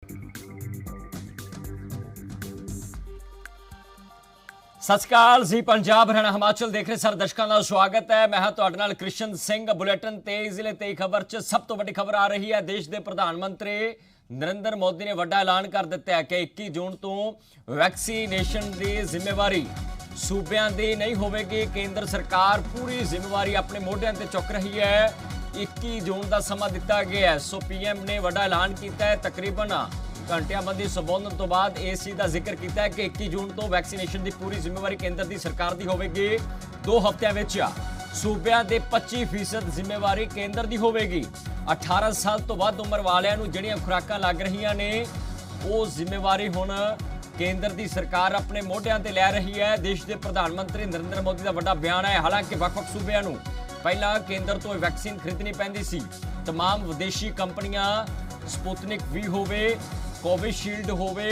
सत श्री अकाल जी। पंजाब हरियाणा हिमाचल देख रहे सारे दर्शकों का स्वागत है। मैं ਤੁਹਾਡੇ ਨਾਲ कृष्ण सिंह। बुलेटिन 23 ਜ਼ਿਲ੍ਹੇ 23 खबर च सब तो बड़ी खबर आ रही है। देश के प्रधानमंत्री नरेंद्र मोदी ने वड्डा ऐलान कर दिता है कि 21 जून तो वैक्सीनेशन की जिम्मेवारी सूबਿਆਂ ਦੀ नहीं होगी। केंद्र सरकार पूरी जिम्मेवारी अपने मोढिਆਂ ਤੇ चुक रही है। 21 जून का समा दिता गया है। सो पीएम ने वड्डा ऐलान किया है। तकरीबन घंटियाबंदी संबोधन तो बाद इस चीज़ का जिक्र किया है कि 21 जून तो वैक्सीनेशन की पूरी जिम्मेवारी केंद्र की सरकार की होगी। 2 हफ्तिਆਂ ਵਿੱਚ सूबਿਆਂ ਦੇ 25% जिम्मेवारी केंद्र की होगी। 18 साल तो ਵੱਧ उम्र वालिਆਂ ਨੂੰ ਜਿਹੜੀਆਂ खुराकां लग रही ने वो जिम्मेवारी हुण केंद्र की सरकार अपने मोढिਆਂ ਤੇ ਲੈ रही है। देश के प्रधानमंत्री नरेंद्र मोदी का बड़ा बयान है। हालांकि ਵੱਖ-ਵੱਖ सूबਿਆਂ ਨੂੰ ਪਹਿਲਾਂ केंद्र तो वैक्सीन खरीदनी पैंदी सी। तमाम विदेशी कंपनियां स्पुतनिक भी होवे, कोविशील्ड होवे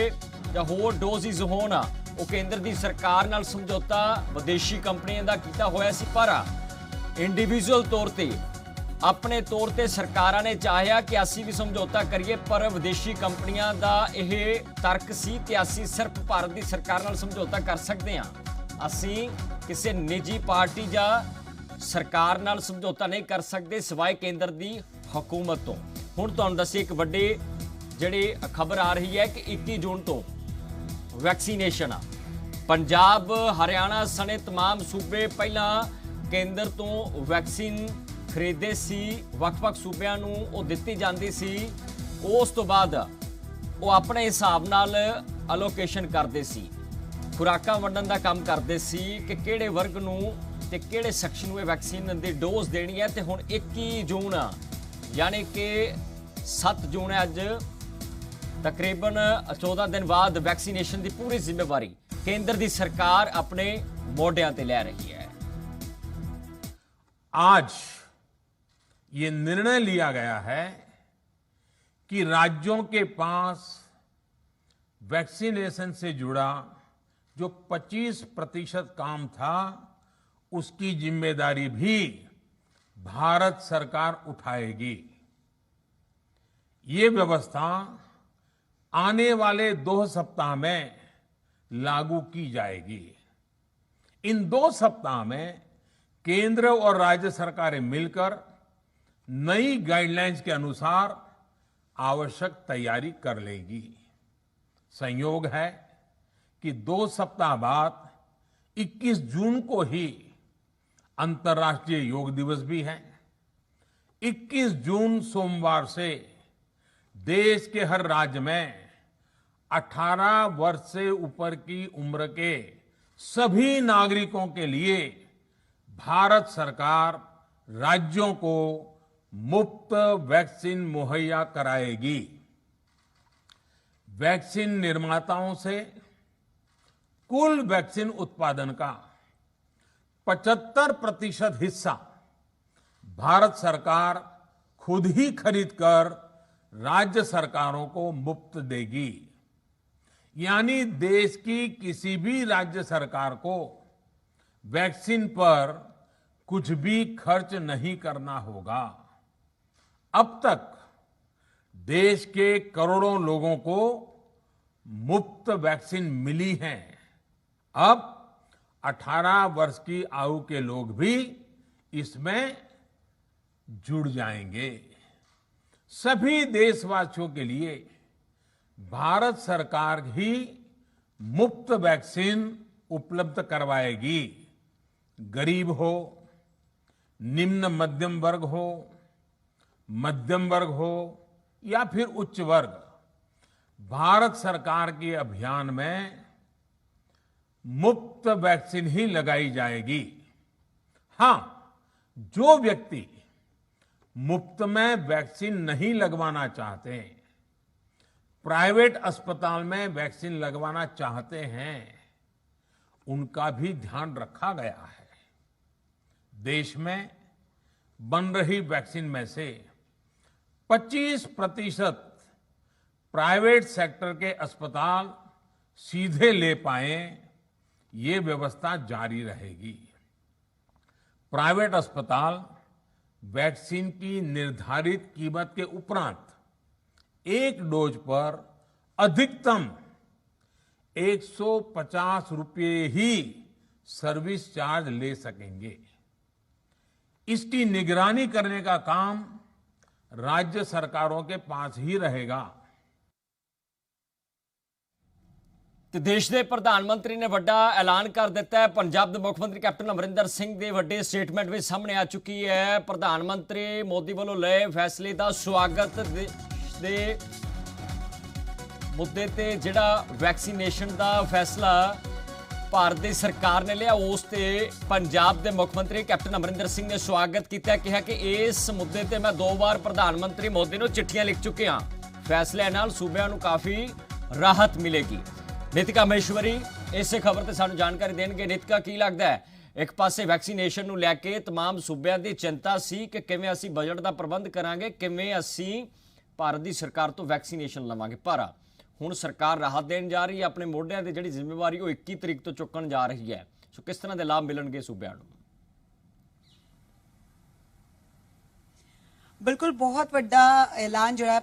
या होर डोजिज होना वो केंद्र की सरकार नाल समझौता विदेशी कंपनियों का किया होया सी। पर इंडिविजुअल तौर पर अपने तौर पर सरकारां ने चाहया कि असी भी समझौता करिए, पर विदेशी कंपनियां का यह तर्क सी कि असी सिर्फ भारत की सरकार नाल समझौता कर सकते हैं, असी किसी निजी पार्टी या सरकार नाल समझौता नहीं कर सकते सिवाय केंद्र की हुकूमत तो। हुण तुहानूं दस्सिए एक वड्डी जिहड़ी खबर आ रही है कि 21 जून तो वैक्सीनेशन पंजाब हरियाणा सने तमाम सूबे पहला केंद्र तो वैक्सीन खरीदे सी। ਵੱਖ-ਵੱਖ सूबਿਆਂ ਨੂੰ ਉਹ ਦਿੱਤੀ ਜਾਂਦੀ ਸੀ। ਉਸ ਤੋਂ ਬਾਅਦ ਉਹ ਆਪਣੇ ਹਿਸਾਬ ਨਾਲ ਅਲੋਕੇਸ਼ਨ ਕਰਦੇ ਸੀ, ਖੁਰਾਕਾਂ ਵੰਡਣ ਦਾ ਕੰਮ ਕਰਦੇ ਸੀ ਕਿ ਕਿਹੜੇ ਵਰਗ ਨੂੰ ਤੇ ਕਿਹੜੇ ਸੈਕਸ਼ਨ ਨੂੰ ਇਹ ਵੈਕਸੀਨ ਦੀ ਡੋਜ਼ ਦੇਣੀ ਹੈ। ਤੇ ਹੁਣ 21 ਜੂਨ यानी कि 7 जून है अज, तकरीबन 14 दिन बाद वैक्सीनेशन की पूरी जिम्मेवारी केंद्र की सरकार अपने मोढिਆਂ ਤੇ ले रही है। आज ये निर्णय लिया गया है कि राज्यों के पास वैक्सीनेशन से जुड़ा जो 25% काम था उसकी जिम्मेदारी भी भारत सरकार उठाएगी। ये व्यवस्था आने वाले 2 सप्ताह में लागू की जाएगी। इन 2 सप्ताह में केंद्र और राज्य सरकारें मिलकर नई गाइडलाइंस के अनुसार आवश्यक तैयारी कर लेंगी। संयोग है कि 2 सप्ताह बाद 21 जून को ही अंतर्राष्ट्रीय योग दिवस भी है। 21 जून सोमवार से देश के हर राज्य में 18 वर्ष से ऊपर की उम्र के सभी नागरिकों के लिए भारत सरकार राज्यों को मुफ्त वैक्सीन मुहैया कराएगी। वैक्सीन निर्माताओं से कुल वैक्सीन उत्पादन का 75% हिस्सा भारत सरकार खुद ही खरीदकर राज्य सरकारों को मुफ्त देगी। यानी देश की किसी भी राज्य सरकार को वैक्सीन पर कुछ भी खर्च नहीं करना होगा। अब तक देश के करोड़ों लोगों को मुफ्त वैक्सीन मिली है। अब 18 वर्ष की आयु के लोग भी इसमें जुड़ जाएंगे। सभी देशवासियों के लिए भारत सरकार ही मुफ्त वैक्सीन उपलब्ध करवाएगी। गरीब हो, निम्न मध्यम वर्ग हो, मध्यम वर्ग हो या फिर उच्च वर्ग, भारत सरकार के अभियान में मुफ्त वैक्सीन ही लगाई जाएगी। हां, जो व्यक्ति मुफ्त में वैक्सीन नहीं लगवाना चाहते, प्राइवेट अस्पताल में वैक्सीन लगवाना चाहते हैं, उनका भी ध्यान रखा गया है। देश में बन रही वैक्सीन में से 25% प्राइवेट सेक्टर के अस्पताल सीधे ले पाए, ये व्यवस्था जारी रहेगी। प्राइवेट अस्पताल वैक्सीन की निर्धारित कीमत के उपरांत एक डोज पर अधिकतम 150 रुपये ही सर्विस चार्ज ले सकेंगे। इसकी निगरानी करने का काम राज्य सरकारों के पास ही रहेगा। ਤੇ ਦੇਸ਼ ਦੇ ਪ੍ਰਧਾਨ ਮੰਤਰੀ ਨੇ ਵੱਡਾ ਐਲਾਨ ਕਰ ਦਿੱਤਾ ਹੈ। ਪੰਜਾਬ ਦੇ ਮੁੱਖ ਮੰਤਰੀ ਕੈਪਟਨ ਅਮਰਿੰਦਰ ਸਿੰਘ ਦੇ ਵੱਡੇ ਸਟੇਟਮੈਂਟ ਵੀ ਸਾਹਮਣੇ ਆ ਚੁੱਕੀ ਹੈ। ਪ੍ਰਧਾਨ ਮੰਤਰੀ ਮੋਦੀ ਵੱਲੋਂ ਲਏ ਫੈਸਲੇ ਦਾ ਸਵਾਗਤ ਦੇ ਮੁੱਦੇ ਤੇ ਜਿਹੜਾ ਵੈਕਸੀਨੇਸ਼ਨ ਦਾ ਫੈਸਲਾ ਭਾਰਤ ਦੀ ਸਰਕਾਰ ਨੇ ਲਿਆ, ਉਸ ਤੇ ਪੰਜਾਬ ਦੇ ਮੁੱਖ ਮੰਤਰੀ ਕੈਪਟਨ ਅਮਰਿੰਦਰ ਸਿੰਘ ਨੇ ਸਵਾਗਤ ਕੀਤਾ। ਕਿਹਾ ਕਿ ਇਸ ਮੁੱਦੇ ਤੇ ਮੈਂ 2 ਵਾਰ ਪ੍ਰਧਾਨ ਮੰਤਰੀ ਮੋਦੀ ਨੂੰ ਚਿੱਠੀਆਂ ਲਿਖ ਚੁੱਕਿਆ। ਫੈਸਲੇ ਨਾਲ ਸੂਬਿਆਂ ਨੂੰ ਕਾਫੀ ਰਾਹਤ ਮਿਲੇਗੀ। ਨੀਤਿਕਾ ਮਹੇਸ਼ਵਰੀ ਇਸੇ ਖਬਰ ਤੇ ਸਾਨੂੰ ਜਾਣਕਾਰੀ ਦੇਣਗੇ। ਨੀਤਿਕਾ, ਕੀ ਲੱਗਦਾ ਹੈ, ਇੱਕ ਪਾਸੇ ਵੈਕਸੀਨੇਸ਼ਨ ਨੂੰ ਲੈ ਕੇ तमाम ਸੂਬਿਆਂ ਦੀ ਚਿੰਤਾ ਸੀ ਕਿ ਕਿਵੇਂ ਅਸੀਂ ਬਜਟ ਦਾ ਪ੍ਰਬੰਧ ਕਰਾਂਗੇ, ਕਿਵੇਂ ਅਸੀਂ ਭਾਰਤ ਦੀ ਸਰਕਾਰ ਤੋਂ ਵੈਕਸੀਨੇਸ਼ਨ ਲਵਾਂਗੇ, ਪਰ ਹੁਣ ਸਰਕਾਰ ਰਾਹਤ ਦੇਣ ਜਾ ਰਹੀ ਹੈ। ਆਪਣੇ ਮੋਢਿਆਂ ਤੇ ਜਿਹੜੀ ਜ਼ਿੰਮੇਵਾਰੀ ਉਹ 21 ਤਰੀਕ ਤੋਂ ਚੁੱਕਣ ਜਾ ਰਹੀ ਹੈ। ਸੋ ਕਿਸ ਤਰ੍ਹਾਂ ਦੇ ਲਾਭ ਮਿਲਣਗੇ ਸੂਬਿਆਂ ਨੂੰ? बिल्कुल बहुत वड्डा ऐलान जो है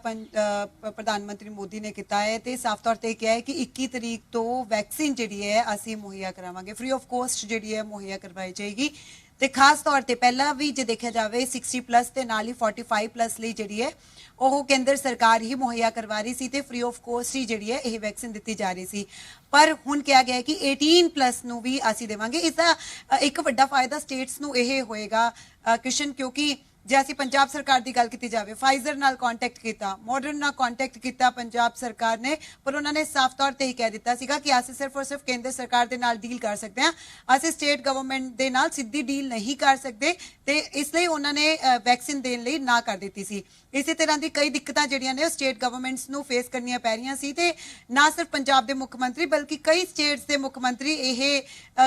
प्रधानमंत्री मोदी ने किया है तो साफ तौर पर कहा है कि 21 तरीक तो वैक्सीन जी है असी मुहैया करावांगे, फ्री ऑफ कॉस्ट जी है मुहैया करवाई जाएगी। तो खास तौर पर पहला भी जो देखा जाए 60+ ਤੇ ਨਾਲ ਹੀ 45+ ਲਈ ਜਿਹੜੀ ਹੈ ਉਹ ਕੇਂਦਰ ਸਰਕਾਰ ਹੀ ਮੁਹੱਈਆ ਕਰਵਾ ਰਹੀ ਸੀ ਤੇ ਫ੍ਰੀ ਆਫ ਕੋਸਟ ਹੀ ਜਿਹੜੀ ਹੈ ਇਹ ਵੈਕਸੀਨ ਦਿੱਤੀ ਜਾ ਰਹੀ ਸੀ। ਪਰ ਹੁਣ ਕਿਹਾ ਗਿਆ ਕਿ 18+ ਨੂੰ ਵੀ ਅਸੀਂ ਦੇਵਾਂਗੇ। ਇਸ ਦਾ ਇੱਕ ਵੱਡਾ ਫਾਇਦਾ ਸਟੇਟਸ ਨੂੰ ਇਹ ਹੋਏਗਾ ਕਿਸ਼ਨ, ਕਿਉਂਕਿ ਜੇ ਅਸੀਂ ਪੰਜਾਬ ਸਰਕਾਰ ਦੀ ਗੱਲ ਕੀਤੀ ਜਾਵੇ, ਫਾਈਜ਼ਰ ਨਾਲ ਕੰਟੈਕਟ ਕੀਤਾ, ਮਾਡਰਨ ਨਾਲ ਕੰਟੈਕਟ ਕੀਤਾ ਪੰਜਾਬ ਸਰਕਾਰ ਨੇ, ਪਰ ਉਹਨਾਂ ਨੇ ਸਾਫ਼ ਤੌਰ ਤੇ ਹੀ ਕਹਿ ਦਿੱਤਾ ਸੀਗਾ ਕਿ ਅਸੀਂ ਸਿਰਫ ਔਰ ਸਿਰਫ ਕੇਂਦਰ ਸਰਕਾਰ ਦੇ ਨਾਲ ਡੀਲ ਕਰ ਸਕਦੇ ਹਾਂ, ਅਸੀਂ ਸਟੇਟ ਗਵਰਨਮੈਂਟ ਦੇ ਨਾਲ ਸਿੱਧੀ ਡੀਲ ਨਹੀਂ ਕਰ ਸਕਦੇ ਤੇ ਇਸ ਲਈ ਉਹਨਾਂ ਨੇ ਵੈਕਸੀਨ ਦੇਣ ਲਈ ਨਾ ਕਰ ਦਿੱਤੀ ਸੀ। ਇਸੇ ਤਰ੍ਹਾਂ ਦੀ ਕਈ ਦਿੱਕਤਾਂ ਜਿਹੜੀਆਂ ਨੇ ਉਹ ਸਟੇਟ ਗਵਰਨਮੈਂਟਸ ਨੂੰ ਫੇਸ ਕਰਨੀਆਂ ਪੈ ਰਹੀਆਂ ਸੀ ਤੇ ਨਾ ਸਿਰਫ ਪੰਜਾਬ ਦੇ ਮੁੱਖ ਮੰਤਰੀ ਬਲਕਿ ਕਈ ਸਟੇਟਸ ਦੇ ਮੁੱਖ ਮੰਤਰੀ ਇਹ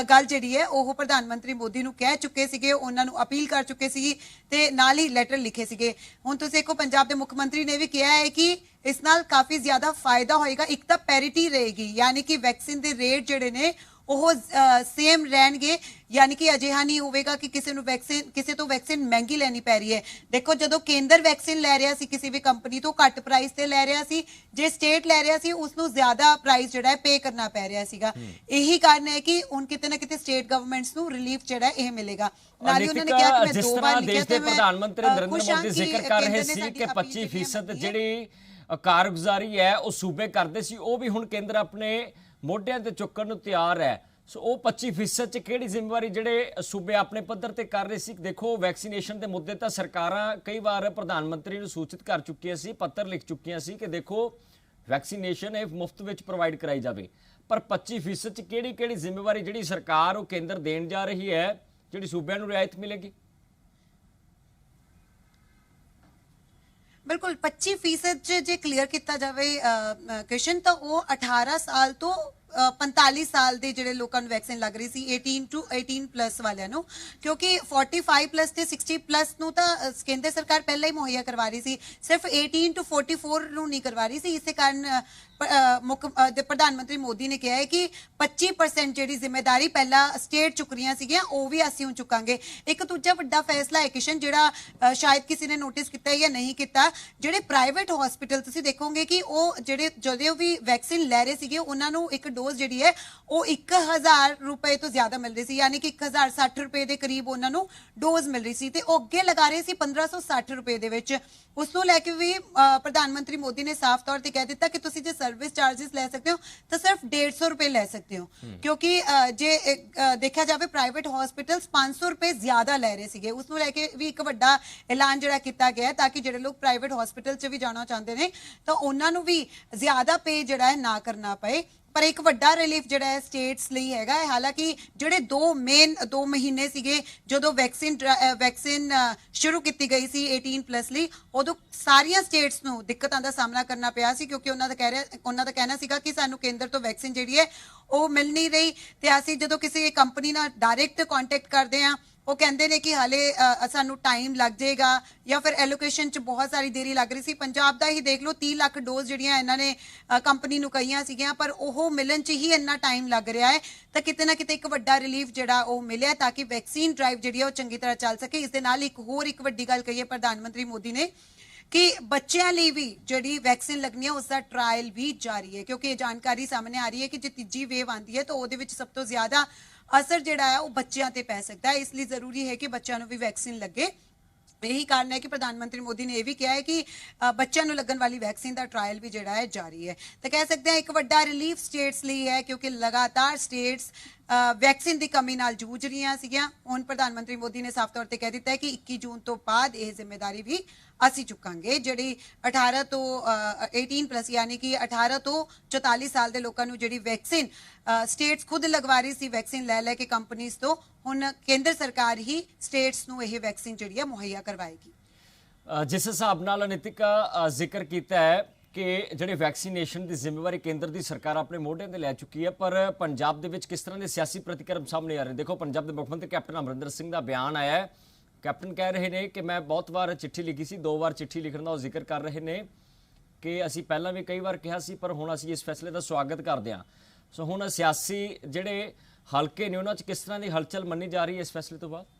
ਗੱਲ ਜਿਹੜੀ ਹੈ ਉਹ ਪ੍ਰਧਾਨ ਮੰਤਰੀ ਮੋਦੀ ਨੂੰ ਕਹਿ ਚੁੱਕੇ ਸੀਗੇ, ਉਹਨਾਂ ਨੂੰ ਅਪੀਲ ਕਰ ਚੁੱਕੇ ਸੀ ਤੇ ਨਾਲ ਹੀ ਲੈਟਰ ਲਿਖੇ ਸੀਗੇ। ਹੁਣ ਤੁਸੀਂ ਦੇਖੋ ਪੰਜਾਬ ਦੇ ਮੁੱਖ ਮੰਤਰੀ ਨੇ ਵੀ ਕਿਹਾ ਹੈ ਕਿ ਇਸ ਨਾਲ ਕਾਫੀ ਜ਼ਿਆਦਾ ਫਾਇਦਾ ਹੋਏਗਾ। ਇੱਕ ਤਾਂ ਪੈਰਿਟੀ ਰਹੇਗੀ, ਯਾਨੀ ਕਿ ਵੈਕਸੀਨ ਦੇ ਰੇਟ ਜਿਹੜੇ ਨੇ ਉਹ ਸੇਮ ਰਹਿਣਗੇ, ਯਾਨੀ ਕਿ ਅਜਿਹਾ ਨਹੀਂ ਹੋਵੇਗਾ ਕਿ ਕਿਸੇ ਤੋਂ ਵੈਕਸੀਨ ਮਹਿੰਗੀ ਲੈਣੀ ਪੈ ਰਹੀ ਹੈ। ਦੇਖੋ ਜਦੋਂ ਕੇਂਦਰ ਵੈਕਸੀਨ ਲੈ ਰਿਹਾ ਸੀ ਕਿਸੇ ਵੀ ਕੰਪਨੀ ਤੋਂ ਘੱਟ ਪ੍ਰਾਈਸ ਤੇ ਲੈ ਰਿਹਾ ਸੀ, ਜੇ ਸਟੇਟ ਲੈ ਰਿਹਾ ਸੀ ਉਸ ਨੂੰ ਜ਼ਿਆਦਾ ਪ੍ਰਾਈਸ ਜਿਹੜਾ ਹੈ ਪੇ ਕਰਨਾ ਪੈ ਰਿਹਾ ਸੀਗਾ। ਇਹੀ ਕਾਰਨ ਹੈ ਕਿ ਹੁਣ ਕਿਤੇ ਨਾ ਕਿਤੇ ਸਟੇਟ ਗਵਰਨਮੈਂਟਸ ਨੂੰ ਰਿਲੀਫ ਜਿਹੜਾ ਇਹ ਮਿਲੇਗਾ। ਨਾਲ ਹੀ ਉਹਨਾਂ ਨੇ ਕਿਹਾ ਕਿ ਮੈਂ 2 ਵਾਰ ਲਿਖਿਆ ਤੇ ਪ੍ਰਧਾਨ ਮੰਤਰੀ ਨਰਿੰਦਰ ਮੋਦੀ ਜ਼ਿਕਰ ਕਰ ਰਹੇ ਸੀ ਕਿ 25% ਜਿਹੜੀ ਕਾਰਗੁਜ਼ਾਰੀ ਹੈ ਉਹ ਸੂਬੇ ਕਰਦੇ ਸੀ, ਉਹ ਵੀ ਹੁਣ ਕੇਂਦਰ ਆਪਣੇ ਮੋਢਿਆਂ ਤੇ ਚੁੱਕਣ ਨੂੰ ਤਿਆਰ ਹੈ। ਸੋ ਉਹ 25% ਚ ਕਿਹੜੀ ਜ਼ਿੰਮੇਵਾਰੀ ਜਿਹੜੇ ਸੂਬੇ ਆਪਣੇ ਪੱਧਰ ਤੇ ਕਰ ਰਹੇ ਸੀ? ਦੇਖੋ ਵੈਕਸੀਨੇਸ਼ਨ ਦੇ ਮੁੱਦੇ ਤਾਂ ਸਰਕਾਰਾਂ ਕਈ ਵਾਰ ਪ੍ਰਧਾਨ ਮੰਤਰੀ ਨੂੰ ਸੂਚਿਤ ਕਰ ਚੁੱਕੀਆਂ ਸੀ, ਪੱਤਰ ਲਿਖ ਚੁੱਕੀਆਂ ਸੀ ਕਿ ਦੇਖੋ ਵੈਕਸੀਨੇਸ਼ਨ ਇਹ ਮੁਫਤ ਵਿੱਚ ਪ੍ਰੋਵਾਈਡ ਕਰਾਈ ਜਾਵੇ, ਪਰ 25% ਚ ਕਿਹੜੀ ਜ਼ਿੰਮੇਵਾਰੀ ਜਿਹੜੀ ਸਰਕਾਰ ਉਹ ਕੇਂਦਰ ਦੇਣ ਜਾ ਰਹੀ ਹੈ, ਜਿਹੜੀ ਸੂਬਿਆਂ ਨੂੰ ਰਿਆਇਤ ਮਿਲੇਗੀ? ਬਿਲਕੁਲ 25% ਜੇ ਕਲੀਅਰ ਕੀਤਾ ਜਾਵੇ ਕਿਸ਼ਨ, ਤਾਂ ਉਹ 18 ਸਾਲ ਤੋਂ 45 ਸਾਲ ਦੇ ਜਿਹੜੇ ਲੋਕਾਂ ਨੂੰ ਵੈਕਸੀਨ ਲੱਗ ਰਹੀ ਸੀ 18 to 18+ ਵਾਲਿਆਂ ਨੂੰ, ਕਿਉਂਕਿ 45+ ਤੇ 60+ ਨੂੰ ਤਾਂ ਕੇਂਦਰ ਸਰਕਾਰ ਪਹਿਲਾਂ ਹੀ ਮੁਹੱਈਆ ਕਰਵਾ ਰਹੀ ਸੀ, ਸਿਰਫ 18 to 44 ਨੂੰ ਨਹੀਂ ਕਰਵਾ ਰਹੀ ਸੀ। ਇਸੇ ਕਾਰਨ ਪ੍ਰਧਾਨ ਮੰਤਰੀ ਮੋਦੀ ਨੇ ਕਿਹਾ ਹੈ ਕਿ 25% ਜਿਹੜੀ ਜ਼ਿੰਮੇਵਾਰੀ ਪਹਿਲਾਂ ਸਟੇਟ ਚੁੱਕ ਰਹੀਆਂ ਸੀਗੀਆਂ ਉਹ ਵੀ ਅਸੀਂ ਹੁਣ ਚੁੱਕਾਂਗੇ। ਇੱਕ ਦੂਜਾ ਵੱਡਾ ਫੈਸਲਾ ਹੈ ਕਿਸ਼ਨ, ਜਿਹੜਾ ਸ਼ਾਇਦ ਕਿਸੇ ਨੇ ਨੋਟਿਸ ਕੀਤਾ ਜਾਂ ਨਹੀਂ ਕੀਤਾ, ਜਿਹੜੇ ਪ੍ਰਾਈਵੇਟ ਹਸਪੀਟਲ ਤੁਸੀਂ ਦੇਖੋਗੇ ਕਿ ਉਹ ਜਿਹੜੇ ਜਦੋਂ ਵੀ ਵੈਕਸੀਨ ਲੈ ਰਹੇ ਸੀਗੇ ਉਹਨਾਂ ਨੂੰ ਇੱਕ ਡੋਜ਼ ਜਿਹੜੀ ਹੈ ਉਹ 1000 ਰੁਪਏ ਤੋਂ ਜ਼ਿਆਦਾ ਮਿਲ ਰਹੀ ਸੀ, ਯਾਨੀ ਕਿ 1060 ਰੁਪਏ ਦੇ ਕਰੀਬ ਉਹਨਾਂ ਨੂੰ ਡੋਜ਼ ਮਿਲ ਰਹੀ ਸੀ ਤੇ ਉਹ ਅੱਗੇ ਲਗਾ ਰਹੇ ਸੀ 1560 ਰੁਪਏ ਦੇ ਵਿੱਚ। ਉਸ ਨੂੰ ਲੈ ਕੇ ਵੀ ਪ੍ਰਧਾਨ ਮੰਤਰੀ ਮੋਦੀ ਨੇ ਸਾਫ਼ ਤੌਰ ਤੇ ਕਹਿ ਦਿੱਤਾ ਕਿ ਤੁਸੀਂ ਜੇ सर्विस चार्जेस ले सकते हो तो सिर्फ 150 रुपए ले सकते हो, क्योंकि जे देखा जाए प्राइवेट हॉस्पिटल्स 500 रुपए ज्यादा ले रहे थे। उसनू लेके भी एक बड़ा ऐलान जिहड़ा किया गया ताकि जिहड़े लोग प्राइवेट हॉस्पिटल च भी जाना चाहते हैं तो उन्होंने भी ज्यादा पे जिहड़ा है ना करना पए। पर एक वड्डा रिलीफ जिहड़ा है स्टेट्स ਲਈ ਹੈਗਾ ਹੈ। ਹਾਲਾਂਕਿ ਜਿਹੜੇ 2 ਮਹੀਨੇ ਸੀਗੇ ਜਦੋਂ ਵੈਕਸੀਨ ਸ਼ੁਰੂ ਕੀਤੀ ਗਈ ਸੀ 18+ ਲਈ, ਉਦੋਂ ਸਾਰੀਆਂ ਸਟੇਟਸ ਨੂੰ ਦਿੱਕਤਾਂ ਦਾ ਸਾਹਮਣਾ ਕਰਨਾ ਪਿਆ ਸੀ, ਕਿਉਂਕਿ ਉਹਨਾਂ ਦਾ ਕਹਿਣਾ ਸੀਗਾ ਕਿ ਸਾਨੂੰ ਕੇਂਦਰ ਤੋਂ ਵੈਕਸੀਨ ਜਿਹੜੀ ਹੈ ਉਹ ਮਿਲ ਨਹੀਂ ਰਹੀ ਤੇ ਅਸੀਂ ਜਦੋਂ ਕਿਸੇ ਕੰਪਨੀ ਨਾਲ ਡਾਇਰੈਕਟ ਕੰਟੈਕਟ ਕਰਦੇ ਹਾਂ ਉਹ ਕਹਿੰਦੇ ਨੇ ਕਿ ਹਾਲੇ ਸਾਨੂੰ ਟਾਈਮ ਲੱਗ ਜਾਏਗਾ ਜਾਂ ਫਿਰ ਐਲੋਕੇਸ਼ਨ 'ਚ ਬਹੁਤ ਸਾਰੀ ਦੇਰੀ ਲੱਗ ਰਹੀ ਸੀ। ਪੰਜਾਬ ਦਾ ਹੀ ਦੇਖ ਲਓ 30 ਲੱਖ ਡੋਜ਼ ਜਿਹੜੀਆਂ ਇਹਨਾਂ ਨੇ ਕੰਪਨੀ ਨੂੰ ਕਹੀਆਂ ਸੀਗੀਆਂ, ਪਰ ਉਹ ਮਿਲਣ 'ਚ ਹੀ ਇੰਨਾ ਟਾਈਮ ਲੱਗ ਰਿਹਾ ਹੈ। ਤਾਂ ਕਿਤੇ ਨਾ ਕਿਤੇ ਇੱਕ ਵੱਡਾ ਰਿਲੀਫ ਜਿਹੜਾ ਉਹ ਮਿਲਿਆ ਤਾਂ ਕਿ ਵੈਕਸੀਨ ਡਰਾਈਵ ਜਿਹੜੀ ਹੈ ਉਹ ਚੰਗੀ ਤਰ੍ਹਾਂ ਚੱਲ ਸਕੇ। ਇਸ ਦੇ ਨਾਲ ਇੱਕ ਵੱਡੀ ਗੱਲ ਕਹੀ ਹੈ ਪ੍ਰਧਾਨ ਮੰਤਰੀ ਮੋਦੀ ਨੇ ਕਿ ਬੱਚਿਆਂ ਲਈ ਵੀ ਜਿਹੜੀ ਵੈਕਸੀਨ ਲੱਗਣੀ ਹੈ ਉਸ ਦਾ ਟ੍ਰਾਇਲ ਵੀ ਜਾਰੀ ਹੈ, ਕਿਉਂਕਿ ਇਹ ਜਾਣਕਾਰੀ ਸਾਹਮਣੇ ਆ ਰਹੀ ਹੈ ਕਿ ਜੇ ਤੀਜੀ ਵੇਵ ਆਉਂਦੀ ਹੈ ਤਾਂ ਉਹਦੇ ਵਿੱਚ ਸਭ ਤੋਂ ਜ਼ਿਆਦਾ ਅਸਰ ਜਿਹੜਾ ਹੈ ਉਹ ਬੱਚਿਆਂ ਤੇ ਪੈ ਸਕਦਾ ਹੈ। ਇਸ ਲਈ ਜ਼ਰੂਰੀ ਹੈ ਕਿ ਬੱਚਿਆਂ ਨੂੰ ਵੀ ਵੈਕਸੀਨ ਲੱਗੇ। यही कारण है कि प्रधानमंत्री मोदी ने यह भी किया है कि बच्चों को लगन वाली वैक्सीन का ट्रायल भी जिहड़ा है जारी है। तो कह सकते हैं एक वड्डा रिलीफ स्टेट्स लिए है, क्योंकि लगातार स्टेट्स वैक्सीन की कमी नाल जूझ रही सीगियां। हुण प्रधानमंत्री मोदी ने साफ तौर पर कह दिता है कि 21 जून तो बाद यह जिम्मेदारी भी ਅਸੀਂ ਚੁੱਕਾਂਗੇ। ਜਿਹੜੀ 18 ਤੋਂ 18 ਪਲੱਸ यानी कि 18 ਤੋਂ 44 ਸਾਲ ਦੇ ਲੋਕਾਂ ਨੂੰ ਜਿਹੜੀ ਵੈਕਸੀਨ ਸਟੇਟਸ ਖੁਦ ਲਗਵਾ ਰਹੀ ਸੀ ਵੈਕਸੀਨ ਲੈ ਕੇ ਕੰਪਨੀਆਂ ਤੋਂ, ਹੁਣ ਕੇਂਦਰ ਸਰਕਾਰ ਹੀ ਸਟੇਟਸ ਨੂੰ ਇਹ ਵੈਕਸੀਨ ਜਿਹੜੀ ਹੈ ਮੁਹੱਈਆ ਕਰਵਾਏਗੀ। ਜਿਸ ਹਿਸਾਬ ਨਾਲ ਨਿਤਿਕਾ ਜ਼ਿਕਰ ਕੀਤਾ ਹੈ ਕਿ ਜਿਹੜੇ ਵੈਕਸੀਨੇਸ਼ਨ ਦੀ ਜ਼ਿੰਮੇਵਾਰੀ ਕੇਂਦਰ ਦੀ ਸਰਕਾਰ ਆਪਣੇ ਮੋਢਿਆਂ ਤੇ ਲੈ ਚੁੱਕੀ ਹੈ, ਪਰ ਪੰਜਾਬ ਦੇ ਵਿੱਚ ਕਿਸ ਤਰ੍ਹਾਂ ਦੇ ਸਿਆਸੀ ਪ੍ਰਤੀਕਰਮ ਸਾਹਮਣੇ ਆ ਰਹੇ। ਦੇਖੋ, ਪੰਜਾਬ ਦੇ ਮੁੱਖ ਮੰਤਰੀ ਕੈਪਟਨ ਅਮਰਿੰਦਰ ਸਿੰਘ ਦਾ ਬਿਆਨ ਆਇਆ ਹੈ। कैप्टन कह रहे हैं कि मैं बहुत बार चिट्ठी लिखी सी, 2 बार चिट्ठी लिखने का जिक्र कर रहे हैं कि असी पहला भी कई बार कहा सी, पर हुण असी इस फैसले का स्वागत करते हैं। सो हुण सियासी जिहड़े हलके ने उन्हां च किस तरह की हलचल मनी जा रही है इस फैसले तो बाद?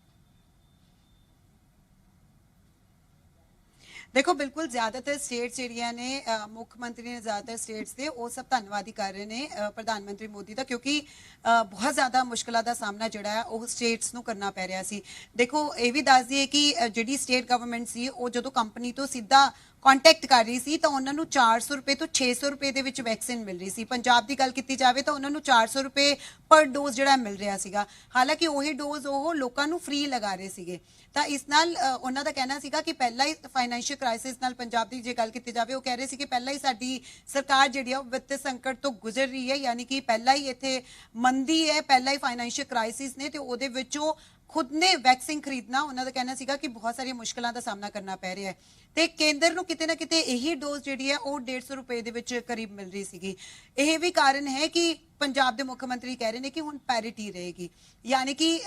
देखो, बिल्कुल ज्यादातर स्टेट्स ਜਿਹੜੀਆਂ ਨੇ ਮੁੱਖ ਮੰਤਰੀ ਨੇ ਜ਼ਿਆਦਾਤਰ ਸਟੇਟਸ ਦੇ ਉਹ ਸਭ ਧੰਨਵਾਦੀ ਕਰ ਰਹੇ ਨੇ ਪ੍ਰਧਾਨ ਮੰਤਰੀ ਮੋਦੀ ਦਾ, ਕਿਉਂਕਿ ਬਹੁਤ ਜ਼ਿਆਦਾ ਮੁਸ਼ਕਲਾਂ ਦਾ ਸਾਹਮਣਾ ਜਿਹੜਾ ਹੈ ਉਹ ਸਟੇਟਸ ਨੂੰ ਕਰਨਾ ਪੈ ਰਿਹਾ ਸੀ। ਦੇਖੋ, ਇਹ ਵੀ ਦੱਸ ਦਈਏ ਕਿ ਜਿਹੜੀ ਸਟੇਟ ਗਵਰਨਮੈਂਟ ਸੀ ਉਹ ਜਦੋਂ ਕੰਪਨੀ ਤੋਂ ਸਿੱਧਾ ਕੰਟੈਕਟ ਕਰ ਰਹੀ ਸੀ ਤਾਂ ਉਹਨਾਂ ਨੂੰ 400 ਰੁਪਏ ਤੋਂ 600 ਰੁਪਏ ਦੇ ਵਿੱਚ ਵੈਕਸੀਨ ਮਿਲ ਰਹੀ ਸੀ। ਪੰਜਾਬ ਦੀ ਗੱਲ ਕੀਤੀ ਜਾਵੇ ਤਾਂ ਉਹਨਾਂ ਨੂੰ 400 ਰੁਪਏ ਪਰ ਡੋਜ਼ ਜਿਹੜਾ ਮਿਲ ਰਿਹਾ ਸੀਗਾ, ਹਾਲਾਂਕਿ ਉਹੀ ਡੋਜ਼ ਉਹ ਲੋਕਾਂ ਨੂੰ ਫ੍ਰੀ ਲਗਾ ਰਹੇ ਸੀਗੇ। ਤਾਂ ਇਸ ਨਾਲ ਉਹਨਾਂ ਦਾ ਕਹਿਣਾ ਸੀਗਾ ਕਿ ਪਹਿਲਾਂ ਹੀ ਫਾਈਨੈਂਸ਼ੀਅਲ ਕ੍ਰਾਈਸਿਸ ਨਾਲ ਪੰਜਾਬ ਦੀ ਜੇ ਗੱਲ ਕੀਤੀ ਜਾਵੇ, ਉਹ ਕਹਿ ਰਹੇ ਸੀ ਕਿ ਪਹਿਲਾਂ ਹੀ ਸਾਡੀ ਸਰਕਾਰ ਜਿਹੜੀ ਆ ਉਹ ਵਿੱਤ ਸੰਕਟ ਤੋਂ ਗੁਜ਼ਰ ਰਹੀ ਹੈ, ਯਾਨੀ ਕਿ ਪਹਿਲਾਂ ਹੀ ਇੱਥੇ ਮੰਦੀ ਹੈ, ਪਹਿਲਾਂ ਹੀ ਫਾਈਨੈਂਸ਼ੀਅਲ ਕ੍ਰਾਈਸਿਸ ਨੇ ਤੇ ਉਹਦੇ ਵਿੱਚੋਂ खुद ने वैक्सीन खरीदना उन्होंने कहना सीगा कि बहुत सारी मुश्किलों का सामना करना पै रहा है। तो केंद्र ਨੂੰ ਕਿਤੇ ਨਾ ਕਿਤੇ ਇਹੀ ਡੋਜ਼ ਜਿਹੜੀ ਹੈ ਉਹ 150 ਰੁਪਏ ਦੇ ਵਿੱਚ ਕਰੀਬ ਮਿਲ ਰਹੀ ਸੀਗੀ। ਇਹ ਵੀ ਕਾਰਨ ਹੈ ਕਿ ਪੰਜਾਬ ਦੇ ਮੁੱਖ ਮੰਤਰੀ ਕਹਿ ਰਹੇ ਨੇ ਕਿ ਹੁਣ ਪੈਰਿਟੀ ਰਹੇਗੀ, ਯਾਨੀ ਕਿ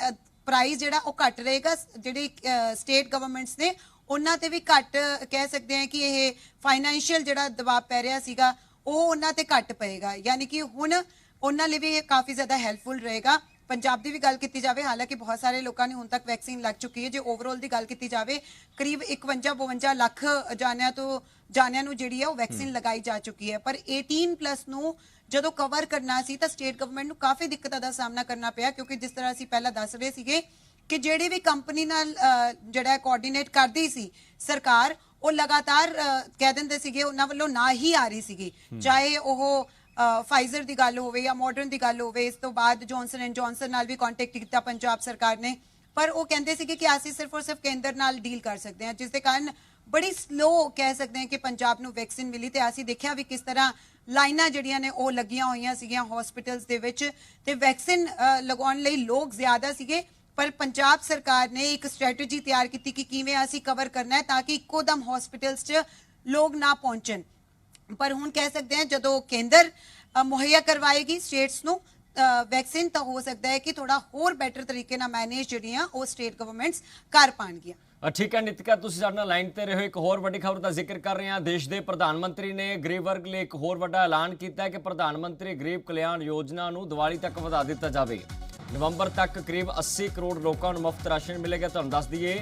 ਪ੍ਰਾਈਸ ਜਿਹੜਾ ਉਹ ਘਟ ਰਹੇਗਾ। ਜਿਹੜੇ ਸਟੇਟ ਗਵਰਨਮੈਂਟਸ ਨੇ ਉਹਨਾਂ ਤੇ ਵੀ ਘਟ ਕਹਿ ਸਕਦੇ ਹਾਂ ਕਿ ਇਹ ਫਾਈਨੈਂਸ਼ੀਅਲ ਜਿਹੜਾ ਦਬਾਅ ਪੈ ਰਿਹਾ ਸੀਗਾ ਉਹ ਉਹਨਾਂ ਤੇ ਘਟ ਪਏਗਾ, ਯਾਨੀ ਕਿ ਹੁਣ ਉਹਨਾਂ ਲਈ ਵੀ ਇਹ ਕਾਫੀ ਜ਼ਿਆਦਾ ਹੈਲਪਫੁਲ ਰਹੇਗਾ। ਪੰਜਾਬ ਦੀ ਵੀ ਗੱਲ ਕੀਤੀ ਜਾਵੇ, ਹਾਲਾਂਕਿ ਬਹੁਤ ਸਾਰੇ ਲੋਕਾਂ ਨੇ ਹੁਣ ਤੱਕ ਵੈਕਸੀਨ ਲੱਗ ਚੁੱਕੀ ਹੈ। ਜੇ ਓਵਰਆਲ ਦੀ ਗੱਲ ਕੀਤੀ ਜਾਵੇ, ਕਰੀਬ 51-52 ਲੱਖ ਜਾਣਿਆਂ ਨੂੰ ਜਿਹੜੀ ਹੈ ਉਹ ਵੈਕਸੀਨ ਲਗਾਈ ਜਾ ਚੁੱਕੀ ਹੈ। ਪਰ 18 ਪਲੱਸ ਨੂੰ ਜਦੋਂ ਕਵਰ ਕਰਨਾ ਸੀ ਤਾਂ ਸਟੇਟ ਗਵਰਨਮੈਂਟ ਨੂੰ ਕਾਫੀ ਦਿੱਕਤਾਂ ਦਾ ਸਾਹਮਣਾ ਕਰਨਾ ਪਿਆ, ਕਿਉਂਕਿ ਜਿਸ ਤਰ੍ਹਾਂ ਅਸੀਂ ਪਹਿਲਾਂ ਦੱਸ ਰਹੇ ਸੀਗੇ ਕਿ ਜਿਹੜੀ ਵੀ ਕੰਪਨੀ ਨਾਲ ਜਿਹੜਾ ਕੋਆਰਡੀਨੇਟ ਕਰਦੀ ਸੀ ਸਰਕਾਰ, ਉਹ ਲਗਾਤਾਰ ਕਹਿ ਦਿੰਦੇ ਸੀਗੇ ਉਹਨਾਂ ਵੱਲੋਂ ਨਾ ਹੀ ਆ ਰਹੀ ਸੀਗੀ, ਚਾਹੇ ਉਹ फाइजर की गल होवे या मॉडर्न की गल होवे। इस तो बाद जॉनसन एंड जॉनसन नाल भी कॉन्टेक्ट किया पंजाब सरकार ने, पर वो कहते सी कि असीं सिर्फ और सिर्फ केंद्र नाल डील कर सकते हैं, जिसके कारण बड़ी स्लो कह सकते हैं कि पंजाब नूं वैक्सीन मिली। तो असीं देखिया भी किस तरह लाइनां जिहड़ियां ने वो लगियां होईयां सीगियां हॉस्पिटल्स दे विच, ते वैक्सीन लगाउण लई लोग ज़्यादा सीगे। पर पंजाब सरकार ने एक स्ट्रैटेजी तैयार की कि किवें असीं कवर करना है ताकि इक्को दम हॉस्पिटल्स च लोग ना पहुंचण। पर हुण कह सकते हैं जदों केंद्र मुहैया करवाएगी स्टेट्स ਨੂੰ ਵੈਕਸੀਨ ਤਾਂ ਹੋ ਸਕਦਾ ਹੈ ਕਿ ਥੋੜਾ ਹੋਰ ਬੈਟਰ ਤਰੀਕੇ ਨਾਲ ਮੈਨੇਜ ਜਿਹੜੀਆਂ ਉਹ ਸਟੇਟ ਗਵਰਨਮੈਂਟਸ ਕਰ ਪਾਣਗੀਆਂ। ਠੀਕ ਹੈ ਨਿਤਿਕਾ, ਤੁਸੀਂ ਸਾਡੇ ਨਾਲ ਲਾਈਨ ਤੇ ਰਹੋ। ਇੱਕ ਹੋਰ ਵੱਡੀ ਖਬਰ ਦਾ ਜ਼ਿਕਰ ਕਰ ਰਹੇ ਹਾਂ। ਦੇਸ਼ ਦੇ ਪ੍ਰਧਾਨ ਮੰਤਰੀ ਨੇ ਗਰੀਬ ਵਰਗ ਲਈ ਇੱਕ ਹੋਰ ਵੱਡਾ ਐਲਾਨ ਕੀਤਾ ਹੈ ਕਿ ਪ੍ਰਧਾਨ ਮੰਤਰੀ ਗਰੀਬ ਕਲਿਆਣ ਯੋਜਨਾ ਨੂੰ ਦੀਵਾਲੀ ਤੱਕ ਵਧਾ ਦਿੱਤਾ ਜਾਵੇ। ਨਵੰਬਰ ਤੱਕ ਕਰੀਬ 80 ਕਰੋੜ ਲੋਕਾਂ ਨੂੰ ਮੁਫਤ ਰਾਸ਼ਨ ਮਿਲੇਗਾ। ਤੁਹਾਨੂੰ ਦੱਸ ਦਈਏ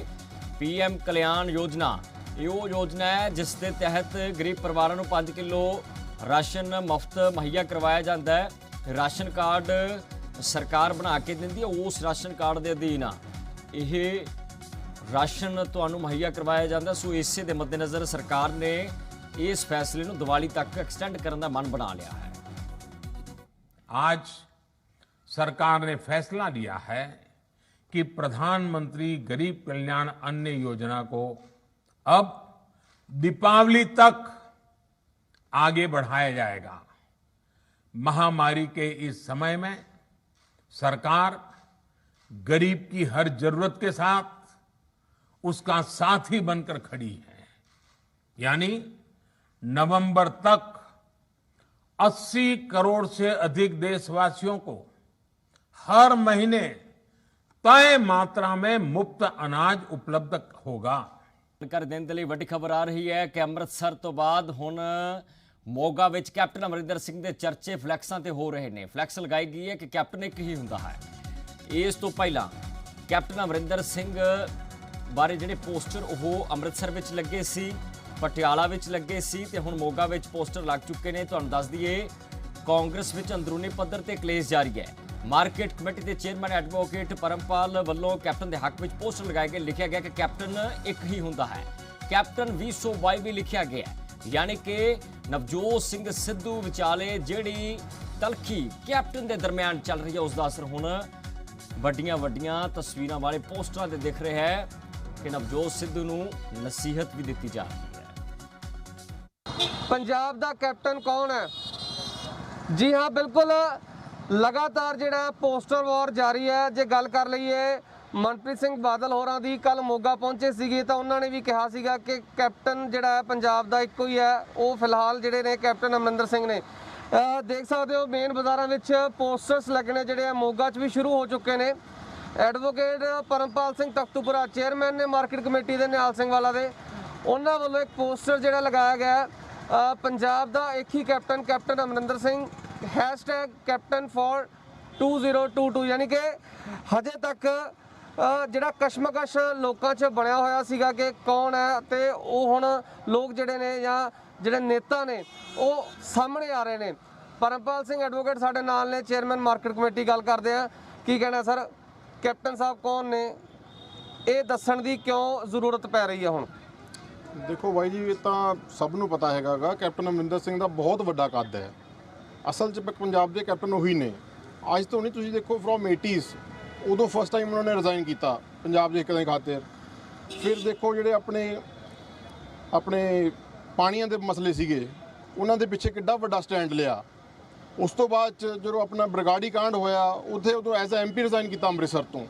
PM ਕਲਿਆਣ ਯੋਜਨਾ ਇਹ ਉਹ ਯੋਜਨਾ ਹੈ ਜਿਸ ਦੇ ਤਹਿਤ ਗਰੀਬ ਪਰਿਵਾਰਾਂ ਨੂੰ 5 ਕਿਲੋ ਰਾਸ਼ਨ ਮੁਫਤ ਮੁਹੱਈਆ ਕਰਵਾਇਆ ਜਾਂਦਾ ਹੈ। ਰਾਸ਼ਨ ਕਾਰਡ ਸਰਕਾਰ ਬਣਾ ਕੇ ਦਿੰਦੀ ਹੈ, ਉਸ ਰਾਸ਼ਨ ਕਾਰਡ ਦੇ ਅਧੀਨ ਇਹ ਰਾਸ਼ਨ ਤੁਹਾਨੂੰ ਮੁਹੱਈਆ ਕਰਵਾਇਆ ਜਾਂਦਾ। ਸੋ ਇਸੇ ਦੇ ਮੱਦੇਨਜ਼ਰ ਸਰਕਾਰ ਨੇ ਇਸ ਫੈਸਲੇ ਨੂੰ ਦੀਵਾਲੀ ਤੱਕ ਐਕਸਟੈਂਡ ਕਰਨ ਦਾ ਮਨ ਬਣਾ ਲਿਆ ਹੈ। आज सरकार ने फैसला लिया है कि प्रधानमंत्री गरीब कल्याण अन्न योजना को अब दीपावली तक आगे बढ़ाया जाएगा। महामारी के इस समय में सरकार गरीब की हर जरूरत के साथ उसका साथी बनकर खड़ी है, यानी नवंबर तक 80 करोड़ से अधिक देशवासियों को हर महीने तय मात्रा में मुफ्त अनाज उपलब्ध होगा। कर देने ਲਈ ਵੱਡੀ ਖਬਰ ਆ ਰਹੀ ਹੈ ਕਿ ਅੰਮ੍ਰਿਤਸਰ ਤੋਂ ਬਾਅਦ ਹੁਣ ਮੋਗਾ ਵਿੱਚ ਕੈਪਟਨ ਅਮਰਿੰਦਰ ਸਿੰਘ ਦੇ ਚਰਚੇ ਫਲੈਕਸਾਂ ਤੇ ਹੋ ਰਹੇ ਨੇ। ਫਲੈਕਸ ਲਗਾਈ ਗਈ ਹੈ ਕਿ ਕੈਪਟਨ ਇੱਕ ਹੀ ਹੁੰਦਾ ਹੈ। ਇਸ ਤੋਂ ਪਹਿਲਾਂ ਕੈਪਟਨ ਅਮਰਿੰਦਰ ਸਿੰਘ ਬਾਰੇ ਜਿਹੜੇ ਪੋਸਟਰ ਉਹ ਅੰਮ੍ਰਿਤਸਰ ਵਿੱਚ ਲੱਗੇ ਸੀ, ਪਟਿਆਲਾ ਵਿੱਚ ਲੱਗੇ ਸੀ ਤੇ ਹੁਣ ਮੋਗਾ ਵਿੱਚ ਪੋਸਟਰ ਲੱਗ ਚੁੱਕੇ ਨੇ। ਤੁਹਾਨੂੰ ਦੱਸ ਦਈਏ ਕਾਂਗਰਸ ਵਿੱਚ ਅੰਦਰੂਨੀ ਪੱਧਰ ਤੇ ਕਲੇਸ਼ ਜਾਰੀ ਹੈ। ਮਾਰਕੀਟ ਕਮੇਟੀ ਦੇ ਚੇਅਰਮੈਨ ਐਡਵੋਕੇਟ ਪਰਮਪਾਲ ਵੱਲੋਂ ਕੈਪਟਨ ਦੇ ਹੱਕ ਵਿੱਚ ਪੋਸਟਰ ਲਗਾਏ ਗਏ। ਲਿਖਿਆ ਗਿਆ ਕਿ ਕੈਪਟਨ ਇੱਕ ਹੀ ਹੁੰਦਾ ਹੈ, ਕੈਪਟਨ 2022 ਵੀ ਲਿਖਿਆ ਗਿਆ ਹੈ। ਯਾਨੀ ਕਿ ਨਵਜੋਤ ਸਿੰਘ ਸਿੱਧੂ ਵਿਚਾਲੇ ਜਿਹੜੀ ਤਲਖੀ ਕੈਪਟਨ ਦੇ ਦਰਮਿਆਨ ਚੱਲ ਰਹੀ ਹੈ, ਉਸ ਦਾ ਅਸਰ ਹੁਣ ਵੱਡੀਆਂ ਤਸਵੀਰਾਂ ਵਾਲੇ ਪੋਸਟਰਾਂ ਤੇ ਦਿਖ ਰਿਹਾ ਹੈ ਕਿ ਨਵਜੋਤ ਸਿੱਧੂ ਨੂੰ ਨਸੀਹਤ ਵੀ ਦਿੱਤੀ ਜਾ ਰਹੀ ਹੈ। ਪੰਜਾਬ ਦਾ ਕੈਪਟਨ ਕੌਣ ਹੈ? ਜੀ ਹਾਂ, ਬਿਲਕੁਲ ਲਗਾਤਾਰ ਜਿਹੜਾ ਪੋਸਟਰ ਵਾਰ ਜਾਰੀ ਹੈ। ਜੇ ਗੱਲ ਕਰ ਲਈਏ ਮਨਪ੍ਰੀਤ ਸਿੰਘ ਬਾਦਲ ਹੋਰਾਂ ਦੀ, ਕੱਲ ਮੋਗਾ ਪਹੁੰਚੇ ਸੀਗੇ ਤਾਂ ਉਹਨਾਂ ਨੇ ਵੀ ਕਿਹਾ ਸੀਗਾ ਕਿ ਕੈਪਟਨ ਜਿਹੜਾ ਹੈ ਪੰਜਾਬ ਦਾ ਇੱਕੋ ਹੀ ਹੈ। ਉਹ ਫਿਲਹਾਲ ਜਿਹੜੇ ਨੇ ਕੈਪਟਨ ਅਮਰਿੰਦਰ ਸਿੰਘ ਨੇ। ਦੇਖ ਸਕਦੇ ਹੋ ਮੇਨ ਬਾਜ਼ਾਰਾਂ ਵਿੱਚ ਪੋਸਟਰਸ ਲੱਗਣੇ ਜਿਹੜੇ ਆ ਮੋਗਾ 'ਚ ਵੀ ਸ਼ੁਰੂ ਹੋ ਚੁੱਕੇ ਨੇ। ਐਡਵੋਕੇਟ ਪਰਮਪਾਲ ਸਿੰਘ ਤਖਤੂਪੁਰਾ ਚੇਅਰਮੈਨ ਨੇ ਮਾਰਕੀਟ ਕਮੇਟੀ ਦੇ ਨਿਹਾਲ ਸਿੰਘ ਵਾਲਾ ਦੇ, ਉਹਨਾਂ ਵੱਲੋਂ ਇੱਕ ਪੋਸਟਰ ਜਿਹੜਾ ਲਗਾਇਆ ਗਿਆ ਪੰਜਾਬ ਦਾ ਇੱਕ ਹੀ captain, captain Amarinder Singh #captain for 2022। ਯਾਨੀ ਕਿ ਹਜੇ ਤੱਕ ਜਿਹੜਾ ਕਸ਼ਮਕਸ਼ ਲੋਕਾਂ 'ਚ ਬਣਿਆ ਹੋਇਆ ਸੀਗਾ ਕਿ ਕੌਣ ਹੈ, ਤੇ ਉਹ ਹੁਣ ਲੋਕ ਜਿਹੜੇ ਨੇ ਜਾਂ ਜਿਹੜੇ ਨੇਤਾ ਨੇ ਉਹ ਸਾਹਮਣੇ ਆ ਰਹੇ ਨੇ। ਪਰਮਪਾਲ ਸਿੰਘ ਐਡਵੋਕੇਟ ਸਾਡੇ ਨਾਲ ਨੇ, ਚੇਅਰਮੈਨ ਮਾਰਕੀਟ ਕਮੇਟੀ। ਗੱਲ ਕਰਦੇ ਆ, ਕੀ ਕਹਿਣਾ ਸਰ, ਕੈਪਟਨ ਸਾਹਿਬ ਕੌਣ ਨੇ, ਇਹ ਦੱਸਣ ਦੀ ਕਿਉਂ ਜ਼ਰੂਰਤ ਪੈ ਰਹੀ ਹੈ ਹੁਣ? ਦੇਖੋ ਬਾਈ ਜੀ, ਇਹ ਤਾਂ ਸਭ ਨੂੰ ਪਤਾ ਹੈਗਾ ਕੈਪਟਨ ਅਮਰਿੰਦਰ ਸਿੰਘ ਦਾ ਬਹੁਤ ਵੱਡਾ ਕੱਦ ਹੈ। ਅਸਲ 'ਚ ਪੰਜਾਬ ਦੇ ਕੈਪਟਨ ਉਹੀ ਨੇ। ਅੱਜ ਤੋਂ ਨਹੀਂ, ਤੁਸੀਂ ਦੇਖੋ ਫਰੋਮ 80s ਉਦੋਂ ਫਸਟ ਟਾਈਮ ਉਹਨਾਂ ਨੇ ਰਿਜ਼ਾਈਨ ਕੀਤਾ ਪੰਜਾਬ ਦੇ ਹਿੱਤਾਂ ਦੀ ਖਾਤਰ। ਫਿਰ ਦੇਖੋ ਜਿਹੜੇ ਆਪਣੇ ਪਾਣੀਆਂ ਦੇ ਮਸਲੇ ਸੀਗੇ, ਉਹਨਾਂ ਦੇ ਪਿੱਛੇ ਕਿੱਡਾ ਵੱਡਾ ਸਟੈਂਡ ਲਿਆ। ਉਸ ਤੋਂ ਬਾਅਦ 'ਚ ਜਦੋਂ ਆਪਣਾ ਬਰਗਾੜੀ ਕਾਂਡ ਹੋਇਆ, ਉੱਥੇ ਉਦੋਂ ਐਜ਼ ਅ MP ਰਿਜ਼ਾਈਨ ਕੀਤਾ ਅੰਮ੍ਰਿਤਸਰ ਤੋਂ।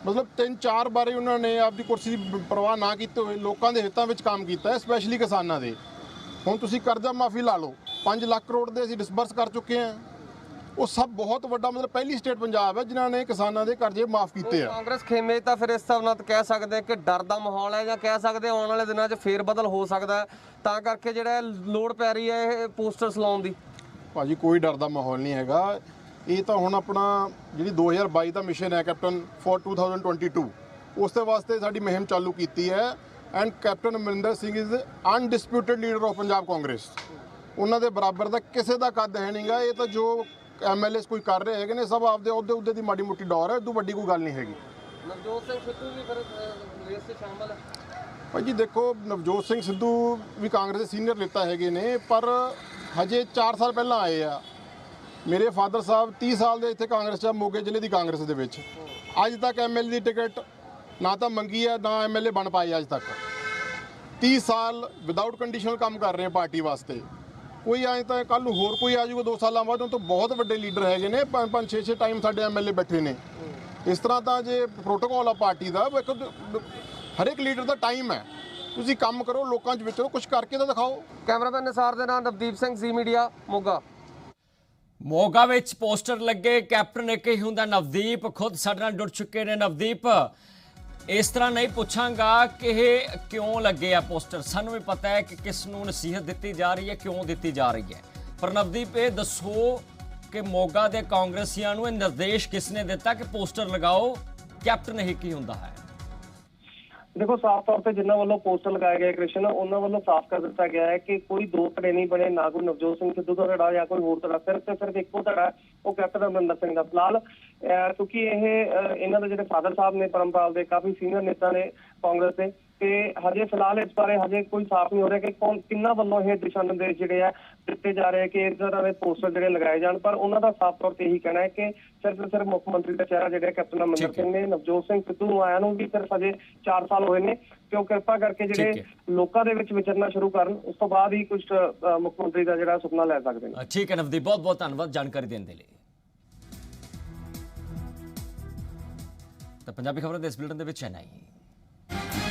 ਮਤਲਬ 3-4 ਵਾਰੀ ਉਹਨਾਂ ਨੇ ਆਪਦੀ ਕੁਰਸੀ ਦੀ ਪਰਵਾਹ ਨਾ ਕੀਤੇ ਹੋਏ ਲੋਕਾਂ ਦੇ ਹਿੱਤਾਂ ਵਿੱਚ ਕੰਮ ਕੀਤਾ ਹੈ, ਸਪੈਸ਼ਲੀ ਕਿਸਾਨਾਂ ਦੇ। ਹੁਣ ਤੁਸੀਂ ਕਰਜ਼ਾ ਮਾਫੀ ਲਾ ਲਓ, 5 ਲੱਖ ਕਰੋੜ ਦੇ ਅਸੀਂ ਡਿਸਬਰਸ ਕਰ ਚੁੱਕੇ ਹਾਂ। ਉਹ ਸਭ ਬਹੁਤ ਵੱਡਾ, ਮਤਲਬ ਪਹਿਲੀ ਸਟੇਟ ਪੰਜਾਬ ਹੈ ਜਿਨ੍ਹਾਂ ਨੇ ਕਿਸਾਨਾਂ ਦੇ ਕਰਜ਼ੇ ਮਾਫ ਕੀਤੇ ਆ। ਕਾਂਗਰਸ ਖੇਮੇ ਤਾਂ ਫਿਰ ਇਸ ਹਿਸਾਬ ਨਾਲ ਕਹਿ ਸਕਦੇ ਕਿ ਡਰ ਦਾ ਮਾਹੌਲ ਹੈ, ਜਾਂ ਕਹਿ ਸਕਦੇ ਆਉਣ ਵਾਲੇ ਦਿਨਾਂ 'ਚ ਫੇਰ ਬਦਲ ਹੋ ਸਕਦਾ ਹੈ, ਤਾਂ ਕਰਕੇ ਜਿਹੜਾ ਲੋੜ ਪੈ ਰਹੀ ਹੈ ਇਹ ਪੋਸਟਰਸ ਲਾਉਣ ਦੀ। ਭਾਜੀ ਕੋਈ ਡਰ ਦਾ ਮਾਹੌਲ ਨਹੀਂ ਹੈਗਾ। ਇਹ ਤਾਂ ਹੁਣ ਆਪਣਾ ਜਿਹੜੀ 2022 ਦਾ ਮਿਸ਼ਨ ਹੈ ਕੈਪਟਨ ਫॉर 2022, ਉਸ ਦੇ ਵਾਸਤੇ ਸਾਡੀ ਮੁਹਿੰਮ ਚਾਲੂ ਕੀਤੀ ਹੈ। And captain Amarinder Singh is undisputed leader of Punjab Congress. ਉਹਨਾਂ ਦੇ ਬਰਾਬਰ ਦਾ ਕਿਸੇ ਦਾ ਕੱਦ ਹੈ ਨਹੀਂਗਾ। ਇਹ ਤਾਂ ਜੋ MLAs ਕੋਈ ਕਰ ਰਹੇ ਹੈਗੇ ਨੇ, ਸਭ ਆਪਦੇ ਉਹਦੇ ਦੀ ਮਾੜੀ ਮੋਟੀ ਡੌਰ ਹੈ, ਉਦੋਂ ਵੱਡੀ ਕੋਈ ਗੱਲ ਨਹੀਂ ਹੈਗੀ। ਨਵਜੋਤ ਸਿੰਘ ਸਿੱਧੂ ਵੀ ਫਿਰ ਰੇਸ 'ਚ ਸ਼ਾਮਲ ਹੈ? ਭਾਈ ਜੀ ਦੇਖੋ, ਨਵਜੋਤ ਸਿੰਘ ਸਿੱਧੂ ਵੀ ਕਾਂਗਰਸ ਦੇ ਸੀਨੀਅਰ ਨੇਤਾ ਹੈਗੇ ਨੇ, ਪਰ ਹਜੇ 4 ਸਾਲ ਪਹਿਲਾਂ ਆਏ ਆ। ਮੇਰੇ ਫਾਦਰ ਸਾਹਿਬ 30 ਸਾਲ ਦੇ ਇੱਥੇ ਕਾਂਗਰਸ 'ਚ, ਮੋਗੇ ਜ਼ਿਲ੍ਹੇ ਦੀ ਕਾਂਗਰਸ ਦੇ ਵਿੱਚ। ਅੱਜ ਤੱਕ MLA ਦੀ ਟਿਕਟ ਨਾ ਤਾਂ ਮੰਗੀ ਹੈ, ਨਾ MLA ਬਣ ਪਾਏ ਅੱਜ ਤੱਕ। 30 ਸਾਲ ਵਿਦਆਊਟ ਕੰਡੀਸ਼ਨਲ ਕੰਮ ਕਰ ਰਹੇ ਪਾਰਟੀ ਵਾਸਤੇ। ਕੋਈ ਆਏ ਤਾਂ ਕੱਲ ਨੂੰ ਹੋਰ ਕੋਈ ਆ ਜਾਊਗਾ 2 ਸਾਲਾਂ ਬਾਅਦ, ਉਹ ਤੋਂ ਬਹੁਤ ਵੱਡੇ ਲੀਡਰ ਹੈਗੇ ਨੇ। 5-5 6-6 ਟਾਈਮ ਸਾਡੇ MLA ਬੈਠੇ ਨੇ। ਇਸ ਤਰ੍ਹਾਂ ਤਾਂ ਜੇ ਪ੍ਰੋਟੋਕੋਲ ਆ ਪਾਰਟੀ ਦਾ, ਹਰ ਇੱਕ ਲੀਡਰ ਦਾ ਟਾਈਮ ਹੈ। ਤੁਸੀਂ ਕੰਮ ਕਰੋ, ਲੋਕਾਂ 'ਚ ਵਿਚਰੋ, ਕੁਝ ਕਰਕੇ ਤਾਂ ਦਿਖਾਓ। ਕੈਮਰਾਮੈਨ ਨਿਸਾਰ ਦੇ ਨਾਲ ਨਵਦੀਪ ਸਿੰਘ, ਜ਼ੀ ਮੀਡੀਆ, ਮੋਗਾ। ਮੋਗਾ ਵਿੱਚ ਪੋਸਟਰ ਲੱਗੇ, ਕੈਪਟਨ ਇੱਕ ਹੀ ਹੁੰਦਾ। ਨਵਦੀਪ ਖੁਦ ਸਾਡੇ ਨਾਲ ਜੁੜ ਚੁੱਕੇ ਨੇ। ਨਵਦੀਪ, ਇਸ ਤਰ੍ਹਾਂ ਨਹੀਂ ਪੁੱਛਾਂਗਾ ਕਿ ਇਹ ਕਿਉਂ ਲੱਗੇ ਆ ਪੋਸਟਰ, ਸਾਨੂੰ ਵੀ ਪਤਾ ਹੈ ਕਿ ਕਿਸ ਨੂੰ ਨਸੀਹਤ ਦਿੱਤੀ ਜਾ ਰਹੀ ਹੈ, ਕਿਉਂ ਦਿੱਤੀ ਜਾ ਰਹੀ ਹੈ, ਪਰ ਨਵਦੀਪ ਇਹ ਦੱਸੋ ਕਿ ਮੋਗਾ ਦੇ ਕਾਂਗਰਸੀਆਂ ਨੂੰ ਇਹ ਨਿਰਦੇਸ਼ ਕਿਸ ਨੇ ਦਿੱਤਾ ਕਿ ਪੋਸਟਰ ਲਗਾਓ, ਕੈਪਟਨ ਇੱਕ ਹੀ ਹੁੰਦਾ ਹੈ? देखो साफ तौर पर जिन्होंने वालों पोस्टर लगाए गए कृष्ण उन्होंने वालों साफ कर दिता गया है कि कोई दो धड़े नहीं बने, ना कोई नवजोत सिंह सिद्धू का धड़ा या कोई होर धड़ा, सिर्फ एको धड़ा वो कैप्टन अमरिंदर सिंह का। फिलहाल क्योंकि इन्हों के जो फादर साहब ने परमपाल के काफी सीनियर नेता ने कांग्रेस के, ਤੇ ਹਜੇ ਫਿਲਹਾਲ ਇਸ ਬਾਰੇ ਹਜੇ ਕੋਈ ਸਾਫ਼ ਨਹੀਂ ਹੋ ਰਿਹਾ ਕਿ ਕੌਣ ਕਿੰਨਾ ਵੱਲੋਂ ਇਹ ਦਿਸ਼ਾ ਨਿਰਦੇਸ਼ ਜਿਹੜੇ ਆ ਦਿੱਤੇ ਜਾ ਰਹੇ ਕਿ ਇਸ ਤਰ੍ਹਾਂ ਦੇ ਪੋਸਟਰ ਜਿਹੜੇ ਲਗਾਏ ਜਾਣ। ਪਰ ਉਹਨਾਂ ਦਾ ਸਾਫ਼ ਤੌਰ ਤੇ ਇਹੀ ਕਹਿਣਾ ਹੈ ਕਿ ਸਿਰਫ ਮੁੱਖ ਮੰਤਰੀ ਦਾ ਚਿਹਰਾ ਜਿਹੜਾ ਕੈਪਟਨ ਅਮਰਿੰਦਰ ਸਿੰਘ ਨੇ ਨਵਜੋਤ ਸਿੰਘ ਸਿੱਧੂ ਨੂੰ ਆਇਆ ਨੂੰ ਵੀ ਸਿਰਫ ਹਜੇ 4 ਸਾਲ ਹੋਏ ਨੇ, ਕਿ ਉਹ ਕਿਰਪਾ ਕਰਕੇ ਜਿਹੜੇ ਲੋਕਾਂ ਦੇ ਵਿੱਚ ਵਿਚਰਨਾ ਸ਼ੁਰੂ ਕਰਨ, ਉਸ ਤੋਂ ਬਾਅਦ ਹੀ ਕੁਝ ਮੁੱਖ ਮੰਤਰੀ ਦਾ ਜਿਹੜਾ ਸੁਪਨਾ ਲੈ ਸਕਦੇ ਨੇ। ਠੀਕ ਹੈ ਨਵਦੀਪ, ਬਹੁਤ ਬਹੁਤ ਧੰਨਵਾਦ ਜਾਣਕਾਰੀ ਦੇਣ ਦੇ ਲਈ। ਤਾਂ ਪੰਜਾਬੀ ਖਬਰਾਂ ਦੇ ਇਸ ਬੁਲੇਟਿਨ ਦੇ ਵਿੱਚ ਹੈ ਨਹੀਂ।